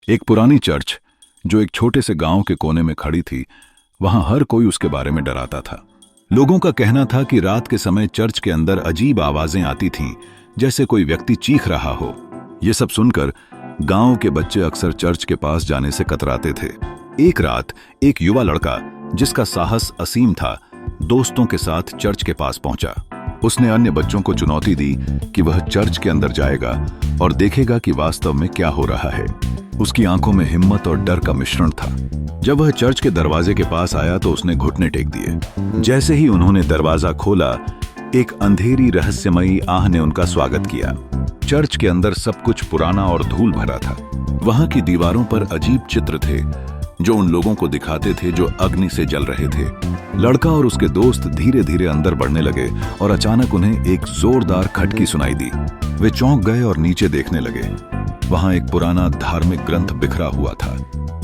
एक पुरानी चर्च जो एक छोटे से गांव के कोने में खड़ी थी, वहां हर कोई उसके बारे में डराता था। लोगों का कहना था कि रात के समय चर्च के अंदर अजीब आवाजें आती थीं, जैसे कोई व्यक्ति चीख रहा हो। ये सब सुनकर गांव के बच्चे अक्सर चर्च के पास जाने से कतराते थे। एक रात एक युवा लड़का, जिसका साहस असीम था, दोस्तों के साथ चर्च के पास पहुंचा। उसने अन्य बच्चों को चुनौती दी कि वह चर्च के अंदर जाएगा और देखेगा कि वास्तव में क्या हो रहा है। उसकी आंखों में हिम्मत और डर का मिश्रण था। जब वह चर्च के दरवाजे के पास आया तो उसने घुटने टेक दिए। जैसे ही उन्होंने दरवाजा खोला, एक अंधेरी रहस्यमयी आह ने उनका स्वागत किया। चर्च के अंदर सब कुछ पुराना और धूल भरा था। वहां की दीवारों पर अजीब चित्र थे जो उन लोगों को दिखाते थे जो अग्नि से जल रहे थे। लड़का और उसके दोस्त धीरे धीरे अंदर बढ़ने लगे और अचानक उन्हें एक जोरदार खटकी सुनाई दी। वे चौंक गए और नीचे देखने लगे। वहां एक पुराना धार्मिक ग्रंथ बिखरा हुआ था।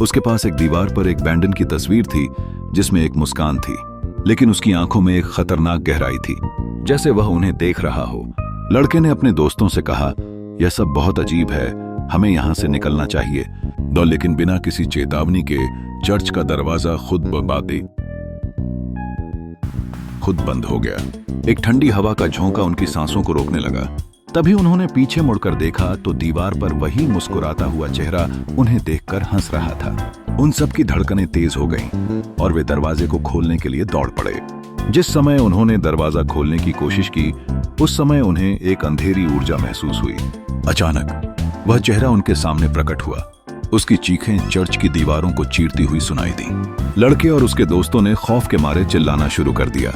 उसके पास एक दीवार पर एक बैंडन की तस्वीर थी जिसमें एक मुस्कान थी, लेकिन उसकी आंखों में एक खतरनाक गहराई थी, जैसे वह उन्हें देख रहा हो। लड़के ने अपने दोस्तों से कहा, यह सब बहुत अजीब है, हमें यहां से निकलना चाहिए। लेकिन बिना किसी चेतावनी के चर्च का दरवाजा खुद बंद हो गया। एक ठंडी हवा का झोंका उनकी सांसों को रोकने लगा। तभी उन्होंने पीछे मुड़कर देखा तो दीवार पर वही मुस्कुराता हुआ चेहरा उन्हें देखकर हंस रहा था। उन सब की धड़कनें तेज हो गईं और वे दरवाजे को खोलने के लिए दौड़ पड़े। जिस समय उन्होंने दरवाजा खोलने की कोशिश की, उस समय उन्हें एक अंधेरी ऊर्जा महसूस हुई। अचानक वह चेहरा उनके सामने प्रकट हुआ। उसकी चीखें चर्च की दीवारों को चीरती हुई सुनाई दी। लड़के और उसके दोस्तों ने खौफ के मारे चिल्लाना शुरू कर दिया।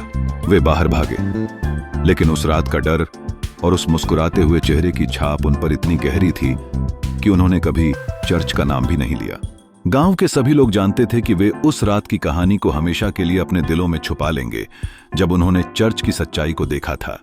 वे बाहर भागे, लेकिन उस रात का डर और उस मुस्कुराते हुए चेहरे की छाप उन पर इतनी गहरी थी कि उन्होंने कभी चर्च का नाम भी नहीं लिया। गांव के सभी लोग जानते थे कि वे उस रात की कहानी को हमेशा के लिए अपने दिलों में छुपा लेंगे, जब उन्होंने चर्च की सच्चाई को देखा था।